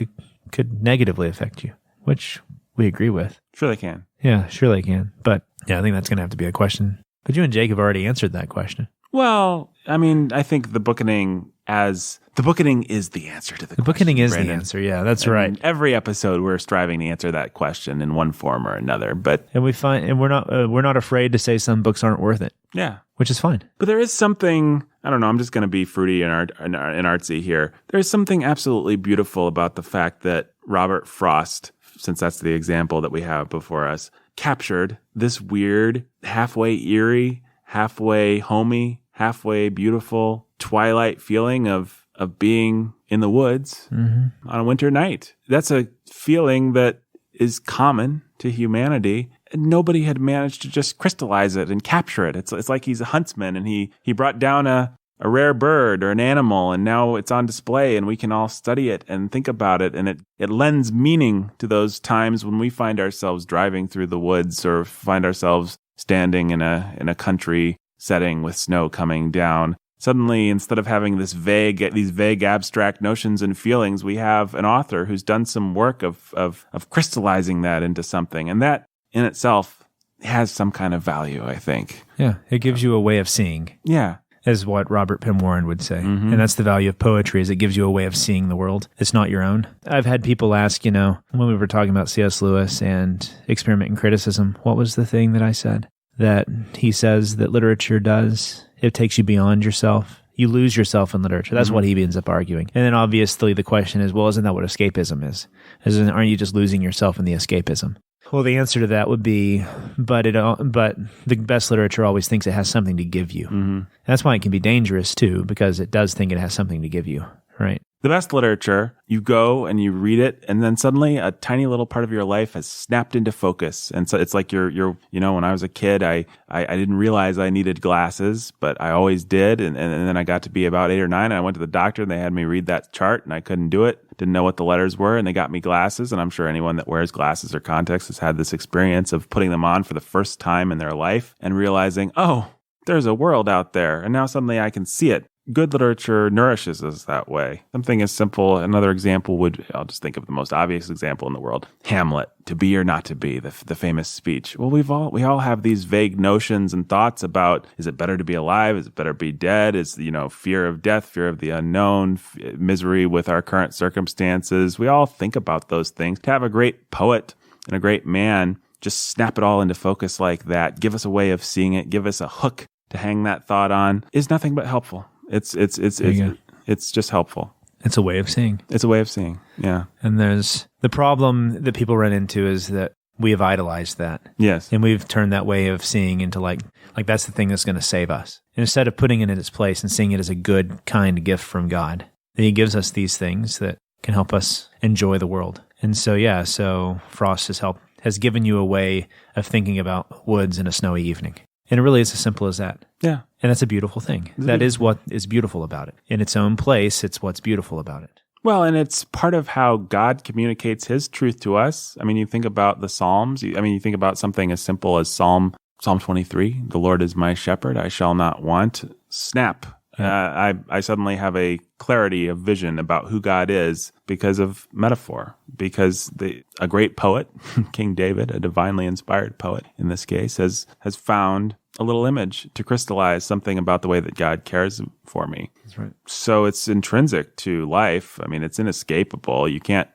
could negatively affect you, which we agree with. Sure they can. Yeah, sure they can. But yeah, I think that's going to have to be a question. But you and Jake have already answered that question. Well, I mean, I think the bookening is the answer to the question. The bookening is Brandon. the answer. Yeah, that's right. And every episode, we're striving to answer that question in one form or another. But we're not afraid to say some books aren't worth it. Yeah, which is fine. But there is something, I don't know, I'm just going to be fruity and artsy here. There's something absolutely beautiful about the fact that Robert Frost, since that's the example that we have before us, captured this weird, halfway eerie, halfway homey, halfway beautiful twilight feeling of being in the woods on a winter night. That's a feeling that is common to humanity. And nobody had managed to just crystallize it and capture it. It's like he's a huntsman and he brought down a rare bird or an animal, and now it's on display and we can all study it and think about it. And it lends meaning to those times when we find ourselves driving through the woods or find ourselves standing in a country setting with snow coming down. Suddenly, instead of having these vague abstract notions and feelings, we have an author who's done some work of crystallizing that into something. And that in itself has some kind of value, I think. Yeah, it gives you a way of seeing. Yeah. Is what Robert Penn Warren would say. And that's the value of poetry, is it gives you a way of seeing the world. It's not your own. I've had people ask, when we were talking about C.S. Lewis and experiment and criticism, what was the thing that I said? That he says that literature does, it takes you beyond yourself. You lose yourself in literature. That's what he ends up arguing. And then obviously the question is, well, isn't that what escapism is? Aren't you just losing yourself in the escapism? Well, the answer to that would be, but the best literature always thinks it has something to give you. That's why it can be dangerous too, because it does think it has something to give you, right? The best literature, you go and you read it, and then suddenly a tiny little part of your life has snapped into focus. And so it's like you're when I was a kid, I didn't realize I needed glasses, but I always did. And then I got to be about 8 or 9, and I went to the doctor, and they had me read that chart, and I couldn't do it. Didn't know what the letters were, and they got me glasses. And I'm sure anyone that wears glasses or contacts has had this experience of putting them on for the first time in their life and realizing, oh, there's a world out there, and now suddenly I can see it. Good literature nourishes us that way. Something as simple, another example I'll just think of the most obvious example in the world. Hamlet, to be or not to be, the famous speech. Well, we all have these vague notions and thoughts about, is it better to be alive? Is it better to be dead? Is, fear of death, fear of the unknown, misery with our current circumstances. We all think about those things. To have a great poet and a great man just snap it all into focus like that, give us a way of seeing it, give us a hook to hang that thought on, is nothing but helpful. It's just helpful. It's a way of seeing. It's a way of seeing. Yeah. And there's the problem that people run into is that we have idolized that. Yes. And we've turned that way of seeing into like that's the thing that's going to save us. And instead of putting it in its place and seeing it as a good, kind gift from God, that he gives us these things that can help us enjoy the world. And so Frost has given you a way of thinking about woods in a snowy evening. And it really is as simple as that. Yeah. And that's a beautiful thing. That is what is beautiful about it. In its own place, it's what's beautiful about it. Well, and it's part of how God communicates his truth to us. I mean, you think about the Psalms. You think about something as simple as Psalm 23, the Lord is my shepherd, I shall not want. Snap. I suddenly have a clarity of vision about who God is because of metaphor, because a great poet, King David, a divinely inspired poet in this case, has found a little image to crystallize something about the way that God cares for me. That's right. So it's intrinsic to life. I mean, it's inescapable. You can't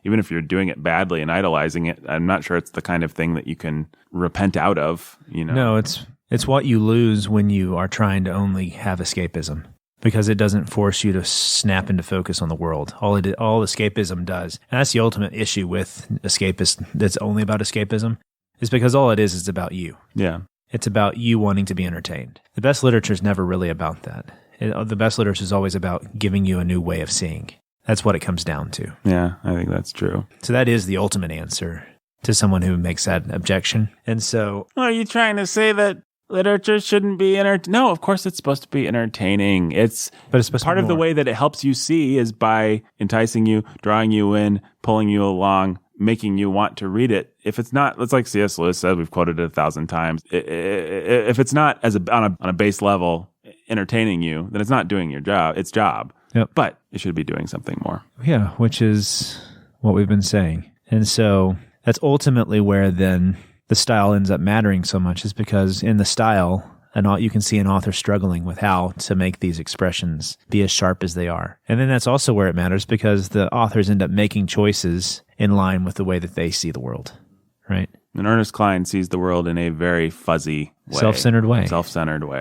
even if you're doing it badly and idolizing it, I'm not sure it's the kind of thing that you can repent out of, No, it's what you lose when you are trying to only have escapism, because it doesn't force you to snap into focus on the world. All escapism does, and that's the ultimate issue with escapist that's only about escapism, is because all it is about you. Yeah. It's about you wanting to be entertained. The best literature is never really about that. The best literature is always about giving you a new way of seeing. That's what it comes down to. Yeah, I think that's true. So that is the ultimate answer to someone who makes that objection. And so... Are you trying to say that literature shouldn't be No, of course it's supposed to be entertaining. But it's supposed part of the way that it helps you see is by enticing you, drawing you in, pulling you along, making you want to read it. If it's not, it's like C.S. Lewis said, we've quoted it 1,000 times. If it's not on a base level entertaining you, then it's not doing its job. Yep. But it should be doing something more. Yeah, which is what we've been saying. And so that's ultimately where then the style ends up mattering so much, is because in the style, you can see an author struggling with how to make these expressions be as sharp as they are. And then that's also where it matters, because the authors end up making choices in line with the way that they see the world, right? And Ernest Cline sees the world in a very fuzzy way. Self-centered way.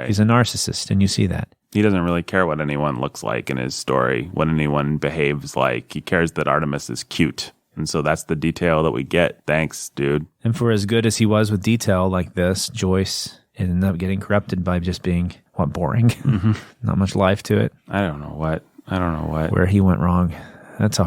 He's a narcissist, and you see that. He doesn't really care what anyone looks like in his story, what anyone behaves like. He cares that Artemis is cute. And so that's the detail that we get. Thanks, dude. And for as good as he was with detail like this, Joyce ended up getting corrupted by just being, boring? Mm-hmm. Not much life to it. I don't know what. Where he went wrong.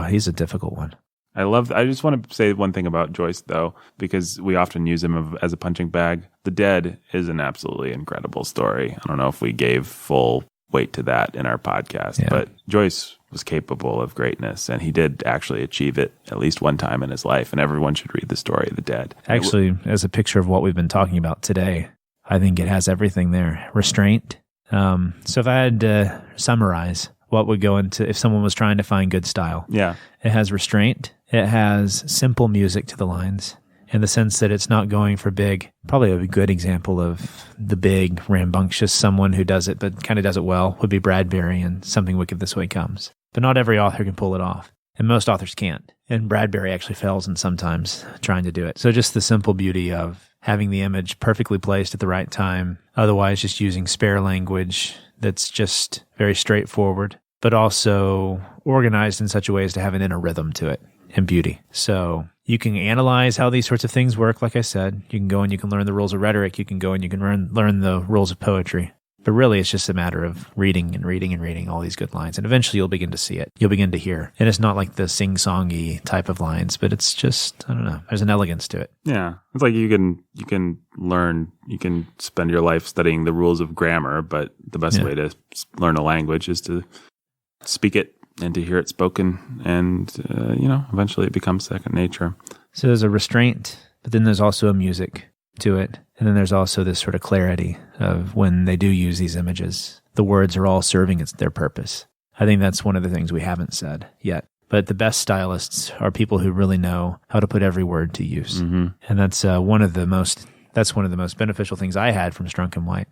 He's a difficult one. I just want to say one thing about Joyce, though, because we often use him as a punching bag. The Dead is an absolutely incredible story. I don't know if we gave full weight to that in our podcast, but Joyce was capable of greatness, and he did actually achieve it at least one time in his life, and everyone should read the story of The Dead. Actually, as a picture of what we've been talking about today, I think it has everything there. Restraint. So if I had to summarize what would go into, if someone was trying to find good style, it has restraint. It has simple music to the lines, in the sense that it's not going for big. Probably a good example of the big, rambunctious someone who does it, but kind of does it well, would be Bradbury and Something Wicked This Way Comes. But not every author can pull it off, and most authors can't. And Bradbury actually fails in sometimes trying to do it. So just the simple beauty of having the image perfectly placed at the right time, otherwise just using spare language that's just very straightforward, but also organized in such a way as to have an inner rhythm to it and beauty. So you can analyze how these sorts of things work. Like I said, you can go and you can learn the rules of rhetoric. You can go and you can learn the rules of poetry. But really, it's just a matter of reading and reading and reading all these good lines. And eventually you'll begin to see it. You'll begin to hear. And it's not like the sing-songy type of lines, but it's just, I don't know, there's an elegance to it. Yeah. It's like you can spend your life studying the rules of grammar, but the best way to learn a language is to speak it and to hear it spoken. And, eventually it becomes second nature. So there's a restraint, but then there's also a music to it. And then there's also this sort of clarity of when they do use these images, the words are all serving their purpose. I think that's one of the things we haven't said yet. But the best stylists are people who really know how to put every word to use. Mm-hmm. And that's one of the most beneficial things I had from Strunk and White,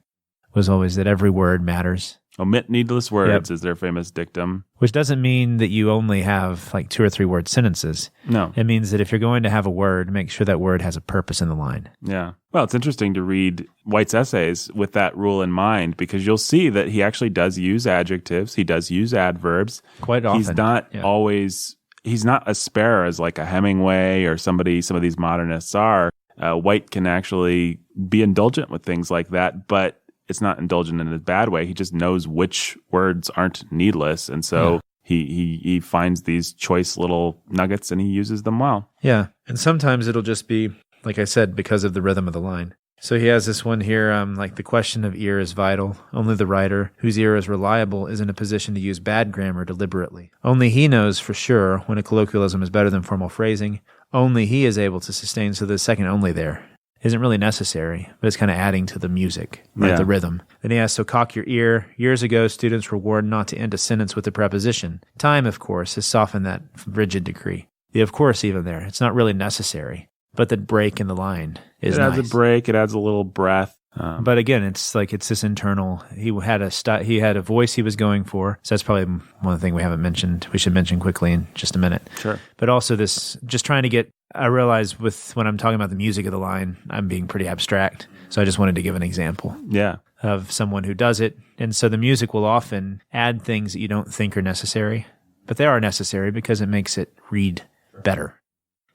was always that every word matters. Omit needless words is their famous dictum. Which doesn't mean that you only have like 2 or 3 word sentences. No. It means that if you're going to have a word, make sure that word has a purpose in the line. Yeah. Well, it's interesting to read White's essays with that rule in mind, because you'll see that he actually does use adjectives. He does use adverbs. Quite often. He's not always, he's not as spare as like a Hemingway or some of these modernists are. White can actually be indulgent with things like that, but it's not indulgent in a bad way. He just knows which words aren't needless. And so he finds these choice little nuggets and he uses them well. Yeah. And sometimes it'll just be, like I said, because of the rhythm of the line. So he has this one here, like the question of ear is vital. Only the writer, whose ear is reliable, is in a position to use bad grammar deliberately. Only he knows for sure when a colloquialism is better than formal phrasing. Only he is able to sustain. So the second only there isn't really necessary, but it's kind of adding to the music, right? The rhythm. Then he has, so cock your ear. Years ago, students were warned not to end a sentence with a preposition. Time, of course, has softened that rigid decree. The of course even there. It's not really necessary, but that break in the line is nice. It adds a break. It adds a little breath. But again, it's this internal. He had a voice he was going for. So that's probably one thing we haven't mentioned. We should mention quickly in just a minute. Sure. But also this, just trying to get. I realize when I'm talking about the music of the line, I'm being pretty abstract. So I just wanted to give an example. Yeah. Of someone who does it, and so the music will often add things that you don't think are necessary, but they are necessary because it makes it read better.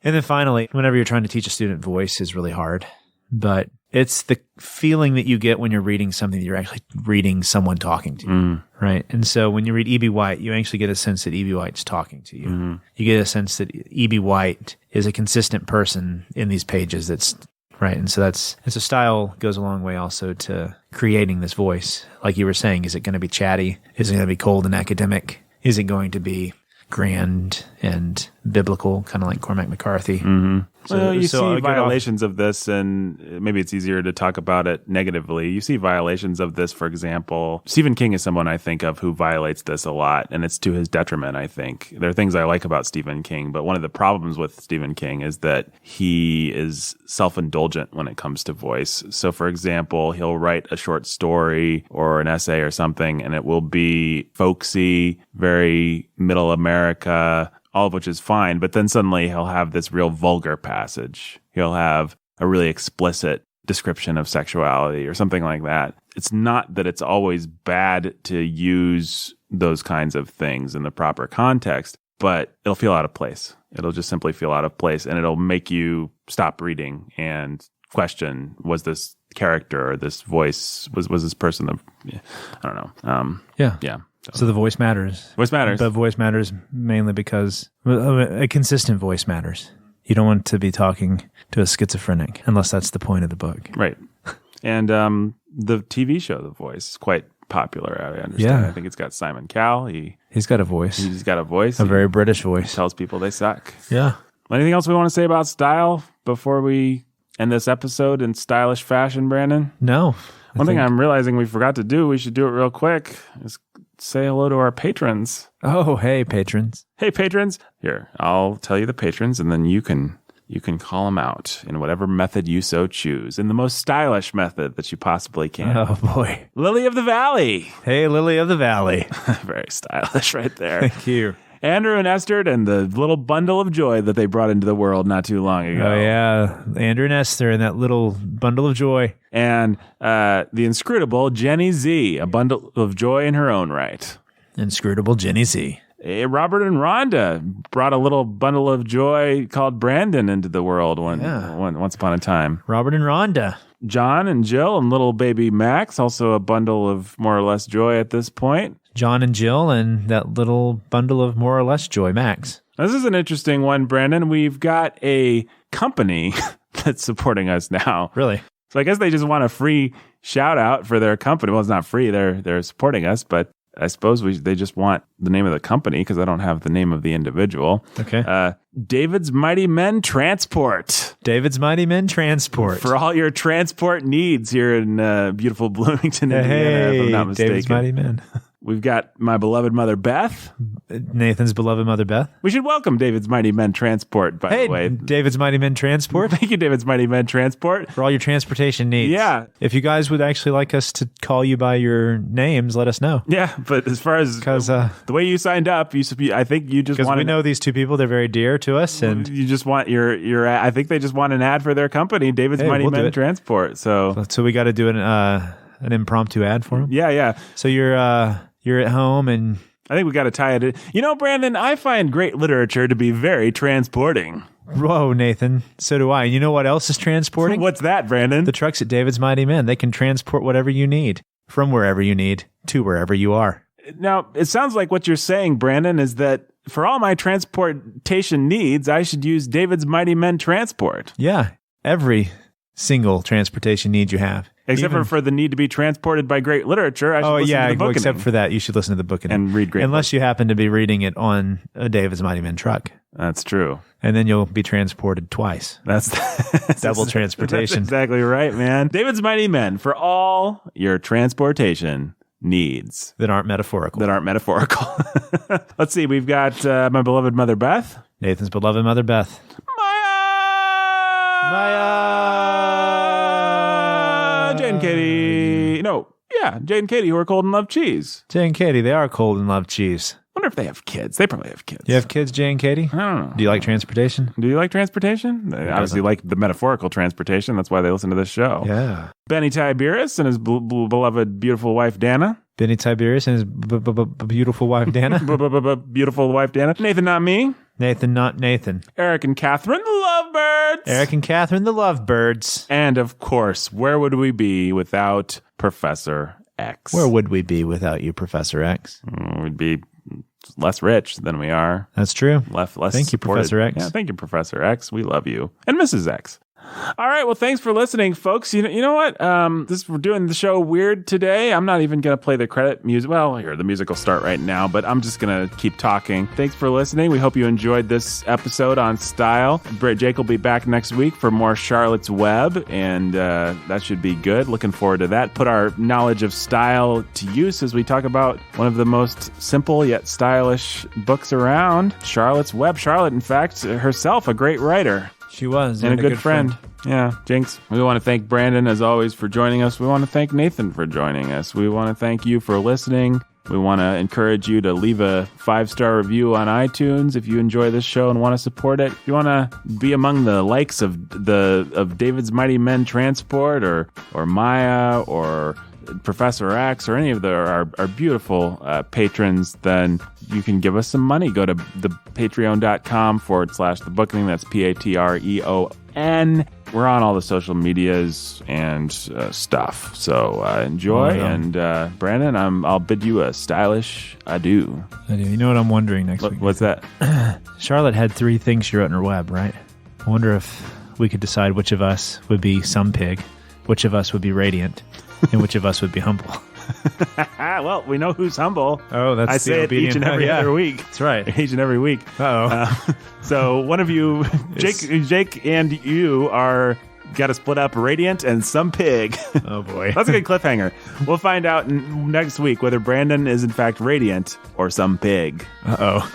And then finally, whenever you're trying to teach a student, voice is really hard, but it's the feeling that you get when you're reading something that you're actually reading someone talking to you, right? And so when you read E.B. White, you actually get a sense that E.B. White's talking to you. Mm-hmm. You get a sense that E.B. White is a consistent person in these pages that's right. And so style goes a long way also to creating this voice. Like you were saying, is it going to be chatty? Is it going to be cold and academic? Is it going to be grand and biblical, kind of like Cormac McCarthy? Mm-hmm. So you see violations of this, and maybe it's easier to talk about it negatively. You see violations of this, for example. Stephen King is someone I think of who violates this a lot, and it's to his detriment, I think. There are things I like about Stephen King, but one of the problems with Stephen King is that he is self-indulgent when it comes to voice. So, for example, he'll write a short story or an essay or something, and it will be folksy, very middle America, all of which is fine, but then suddenly he'll have this real vulgar passage. He'll have a really explicit description of sexuality or something like that. It's not that it's always bad to use those kinds of things in the proper context, but it'll feel out of place. It'll just simply feel out of place, and it'll make you stop reading and question, was this character or this voice, was this person I don't know. Yeah. So the voice matters. Voice matters. But voice matters mainly because a consistent voice matters. You don't want to be talking to a schizophrenic unless that's the point of the book. Right. And the TV show, The Voice, is quite popular, I understand. Yeah. I think it's got Simon Cowell. He's got a voice. He's got a voice. A very British voice. He tells people they suck. Yeah. Anything else we want to say about style before we end this episode in stylish fashion, Brandon? No. One thing I'm realizing we forgot to do, we should do it real quick, is say hello to our patrons. Oh, hey, patrons. Hey, patrons. Here, I'll tell you the patrons, and then you can call them out in whatever method you so choose, in the most stylish method that you possibly can. Oh, boy. Lily of the Valley. Hey, Lily of the Valley. Very stylish right there. Thank you. Andrew and Esther and the little bundle of joy that they brought into the world not too long ago. Oh, yeah. Andrew and Esther and that little bundle of joy. And the inscrutable Jenny Z, a bundle of joy in her own right. Inscrutable Jenny Z. Robert and Rhonda brought a little bundle of joy called Brandon into the world once upon a time. Robert and Rhonda. John and Jill and little baby Max, also a bundle of more or less joy at this point. John and Jill and that little bundle of more or less joy, Max. This is an interesting one, Brandon. We've got a company that's supporting us now. Really? So I guess they just want a free shout out for their company. Well, it's not free. They're supporting us, but I suppose they just want the name of the company because I don't have the name of the individual. Okay. David's Mighty Men Transport. David's Mighty Men Transport. For all your transport needs here in beautiful Bloomington, Indiana, if I'm not mistaken. David's Mighty Men. We've got my beloved mother, Beth. Nathan's beloved mother, Beth. We should welcome David's Mighty Men Transport, by the way. David's Mighty Men Transport. Thank you, David's Mighty Men Transport. For all your transportation needs. Yeah. If you guys would actually like us to call you by your names, let us know. Yeah, but as far as the way you signed up, I think you just want to... Because we know these two people, they're very dear to us. And you just want your I think they just want an ad for their company, David's Mighty Men Transport. So we got to do an impromptu ad for them? Yeah. So you're at home and... I think we got to tie it in. You know, Brandon, I find great literature to be very transporting. Whoa, Nathan. So do I. You know what else is transporting? What's that, Brandon? The trucks at David's Mighty Men. They can transport whatever you need from wherever you need to wherever you are. Now, it sounds like what you're saying, Brandon, is that for all my transportation needs, I should use David's Mighty Men Transport. Yeah, every single transportation need you have. Except for the need to be transported by great literature, I should listen to the Bookening. Except for that, you should listen to the Bookening. And read great Unless you happen to be reading it on a David's Mighty Men truck. That's true. And then you'll be transported twice. That's double transportation. That's exactly right, man. David's Mighty Men, for all your transportation needs. That aren't metaphorical. Let's see, we've got my beloved mother, Beth. Nathan's beloved mother, Beth. Maya! Jane and Katie. No, yeah, Jade and Katie, who are cold and love cheese. Jay and Katie, they are cold and love cheese. Wonder if they have kids. They probably have kids. You have kids, Jay and Katie? I don't know. Do you like transportation? Do you like transportation? They obviously like the metaphorical transportation. That's why they listen to this show. Yeah. Benny Tiberius and his beloved, beautiful wife, Dana. Benny Tiberius and his beautiful wife, Dana. Beautiful wife, Dana. Nathan, not me. Nathan, not Nathan. Eric and Catherine, the lovebirds. Eric and Catherine, the lovebirds. And, of course, where would we be without Professor X? Where would we be without you, Professor X? We'd be less rich than we are. That's true. Less Thank you, supported. Professor X. Yeah, thank you, Professor X. We love you. And Mrs. X. All right. Well, thanks for listening, folks. You know what? We're doing the show weird today. I'm not even going to play the credit music. Well, here, the music will start right now, but I'm just going to keep talking. Thanks for listening. We hope you enjoyed this episode on style. Jake will be back next week for more Charlotte's Web, and that should be good. Looking forward to that. Put our knowledge of style to use as we talk about one of the most simple yet stylish books around, Charlotte's Web. Charlotte, in fact, herself, a great writer. She was. And a good friend. Yeah, Jinx. We want to thank Brandon, as always, for joining us. We want to thank Nathan for joining us. We want to thank you for listening. We want to encourage you to leave a 5-star review on iTunes if you enjoy this show and want to support it. If you want to be among the likes of David's Mighty Men Transport or Maya or Professor X or any of our beautiful patrons, then you can give us some money. Go to patreon.com/thebookening. That's Patreon. We're on all the social medias and stuff. So enjoy. And Brandon, I'll bid you a stylish adieu. You know what I'm wondering next week? What's that? Charlotte had 3 things she wrote in her web, right? I wonder if we could decide which of us would be some pig, which of us would be radiant, and which of us would be humble. Well, we know who's humble. Oh, that's I say it each and every other week. That's right. Each and every week. So one of you, Jake and you are got to split up radiant and some pig. Oh, boy. That's a good cliffhanger. We'll find out next week whether Brandon is in fact radiant or some pig. Uh-oh.